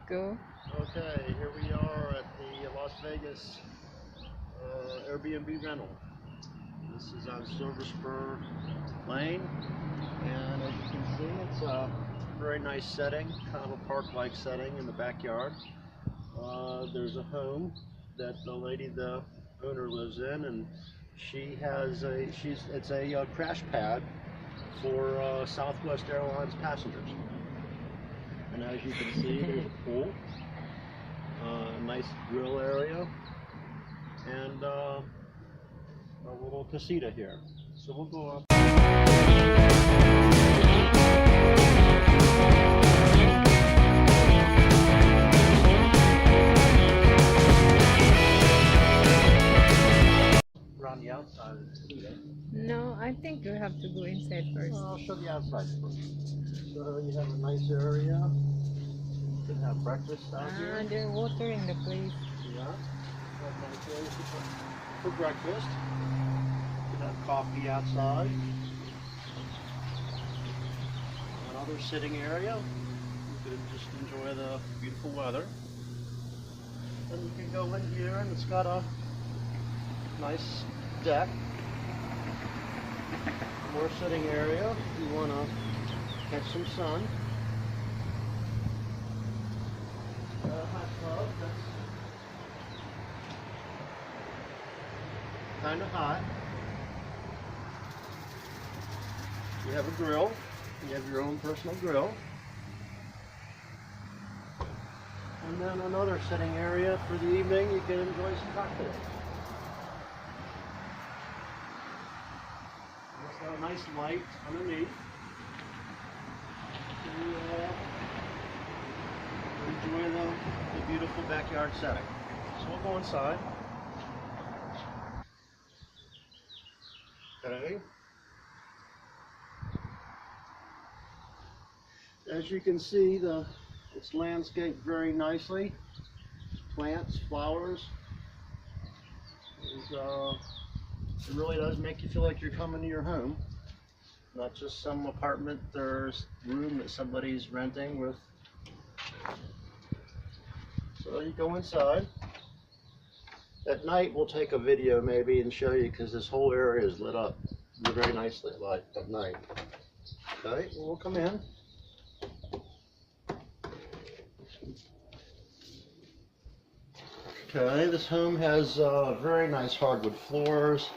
go. Okay, here we are at the Las Vegas Airbnb rental. This is on Silver Spur Lane, and as you can see, it's a very nice setting, kind of a park-like setting in the backyard. There's a home that the lady, the owner, lives in, and she has it's a crash pad for Southwest Airlines passengers. And as you can see, there's a pool. A nice grill area, and a little casita here. So we'll go up. Around the outside of the casita. No, I think we have to go inside first. I'll show the outside first. So you have a nice area. You can have breakfast out here. They're watering the place. Yeah. Have nice areas for breakfast. You can have coffee outside. Another sitting area. You can just enjoy the beautiful weather. And you can go in here, and it's got a nice deck. More sitting area if you want to catch some sun. Hot tub, that's kind of hot. You have a grill. You have your own personal grill. And then another sitting area for the evening. You can enjoy some cocktails. It's got a nice light underneath. Enjoy the beautiful backyard setting. So we'll go inside. Okay. As you can see, it's landscaped very nicely. Plants, flowers. It really does make you feel like you're coming to your home. Not just some apartment or room that somebody's renting with. So you go inside. At night we'll take a video maybe and show you, because this whole area is lit up very nicely at night. Okay, well, we'll come in. Okay, this home has very nice hardwood floors.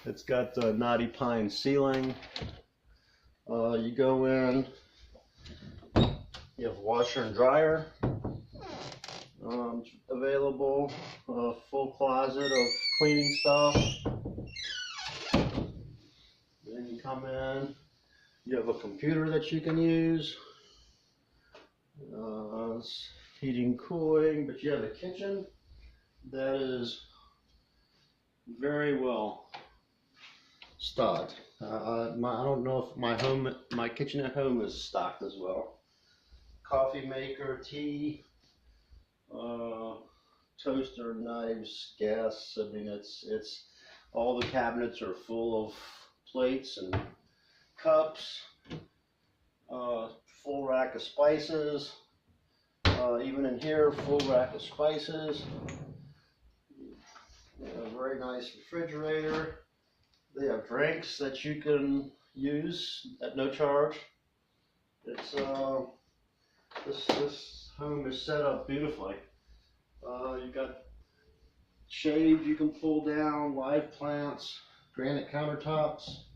It's got a knotty pine ceiling. You go in, you have a washer and dryer available, a full closet of cleaning stuff. Then you come in, you have a computer that you can use, it's heating, cooling, but you have a kitchen that is very well stocked. I don't know if my kitchen at home is stocked as well. Coffee maker, tea, toaster, knives, gas. I mean, it's all the cabinets are full of plates and cups. Full rack of spices. Even in here, full rack of spices. A very nice refrigerator. They have drinks that you can use at no charge. It's this home is set up beautifully. You've got shade you can pull down, live plants, granite countertops.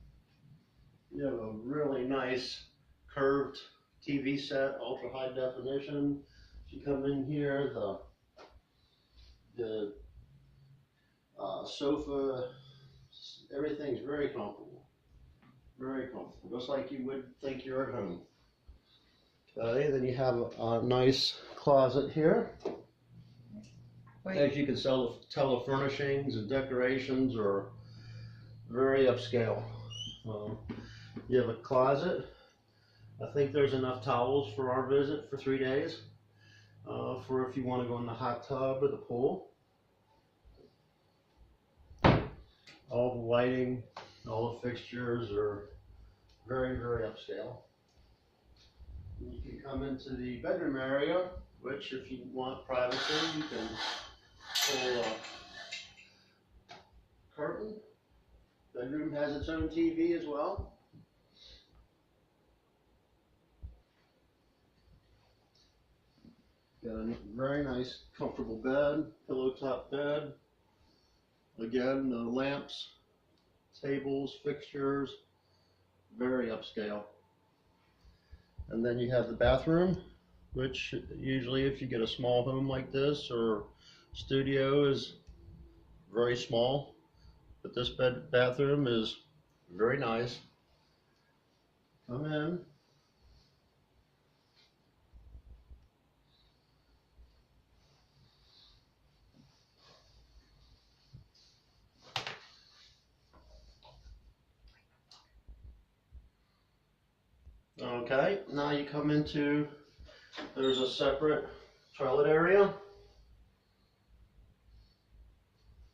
You have a really nice curved TV set, ultra high definition. If you come in here, the sofa, everything's very comfortable, just like you would think you're at home. Okay, then you have a nice closet here. Wait. As you can tell, the furnishings and decorations are very upscale. You have a closet. I think there's enough towels for our visit for 3 days, for if you want to go in the hot tub or the pool. All the lighting, all the fixtures are very, very upscale. You can come into the bedroom area. which if you want privacy, you can pull a curtain. Bedroom has its own TV as well. Got a very nice, comfortable bed, pillow top bed. Again, the lamps, tables, fixtures, very upscale. And then you have the bathroom, which usually if you get a small home like this or studio is very small, but this bathroom is very nice. Come in. Okay, now you come into, there's a separate toilet area.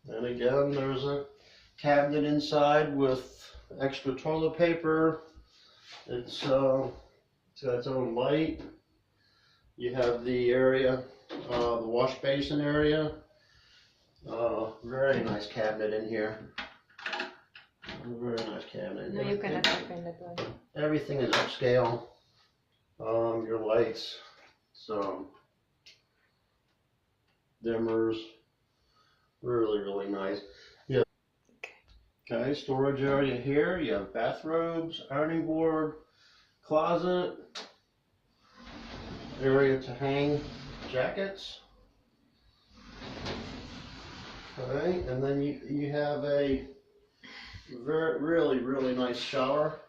And again, there's a cabinet inside with extra toilet paper. It's got its own light. You have the area, the wash basin area. Very nice cabinet in here. Very nice cabinet. No, you cannot open that one. Everything is upscale. Your lights, some dimmers, really nice. Yeah. Okay, storage area here. You have bathrobes, ironing board, closet, area to hang jackets. Okay, and then you have a really nice shower,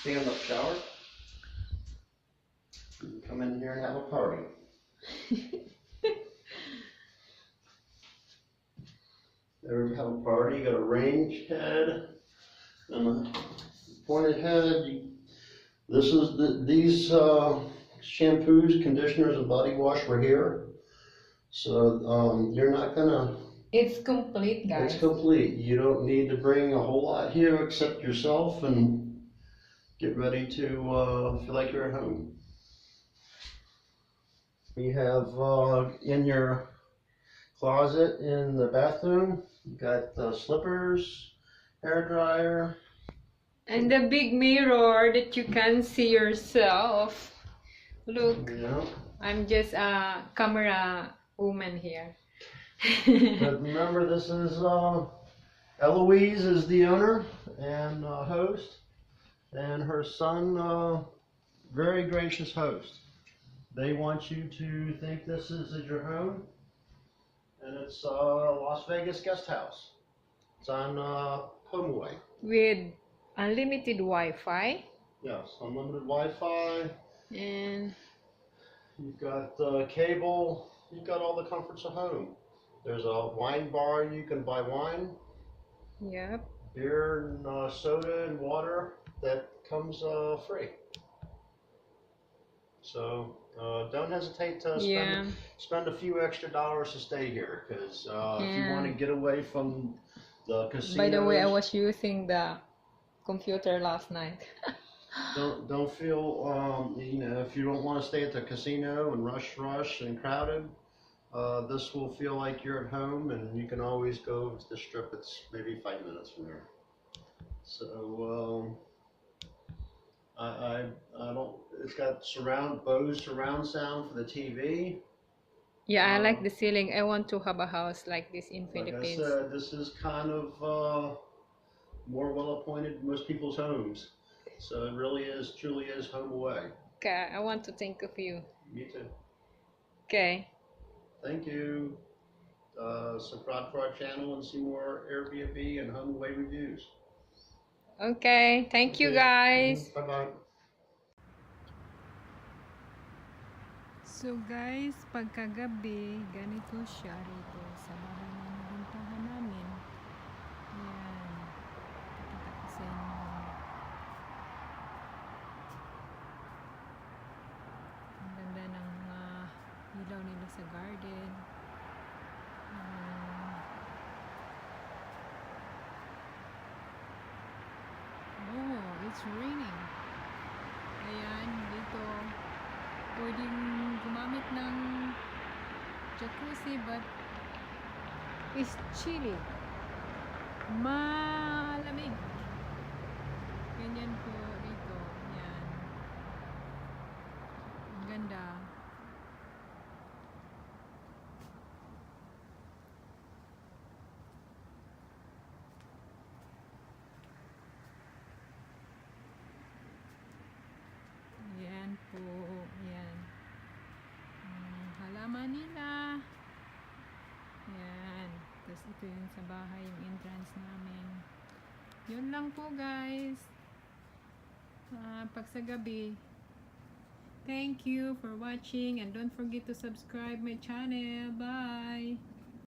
stand-up shower. You can come in here and have a party. There we have a party. You got a range head and a pointed head. These shampoos, conditioners, and body wash were here. So you're not gonna. It's complete, guys. It's complete. You don't need to bring a whole lot here except yourself and get ready to feel like you're at home. You have in your closet in the bathroom, you got slippers, hair dryer. And the big mirror that you can see yourself. Look, Yeah. I'm just a camera woman here. But remember, this is Eloise is the owner and host, and her son, very gracious host. They want you to think this is your home, and it's Las Vegas guest house. It's on HomeAway. With unlimited Wi-Fi. Yes, unlimited Wi-Fi. And You've got cable. You've got all the comforts of home. There's a wine bar. You can buy wine, yep. beer, and soda and water that comes free. So don't hesitate to spend a few extra dollars to stay here, because if you want to get away from the casinos. By the way, I was using the computer last night. Don't feel if you don't want to stay at the casino and rush and crowded. This will feel like you're at home, and you can always go to the strip. It's maybe 5 minutes from there. So I don't. It's got Bose surround sound for the TV. Yeah, I like the ceiling. I want to have a house like this in Philippines. Like I said, this is kind of more well appointed most people's homes. So it really is, truly is HomeAway. Okay, I want to think of you. Me too. Okay. Thank you. Subscribe to our channel and see more Airbnb and HomeAway reviews. Okay, thank you guys. Bye-bye. So guys, pagkagabi, ganito siya rito sa bahay na nabintahan namin. Ayan. Pakita ko sa inyo. Ang ganda ng mga ilaw nila sa garden. Oh, it's raining. Ayan, dito pwedeng gumamit ng jacuzzi, but it's chilly. Malamig. Ganyan po dito. Yan. Ang ganda. Yan po. Yan. Halaman nila. Yan. Tapos ito yung sa bahay, yung entrance namin. Yun lang po guys. Pag sa gabi. Thank you for watching and don't forget to subscribe my channel. Bye!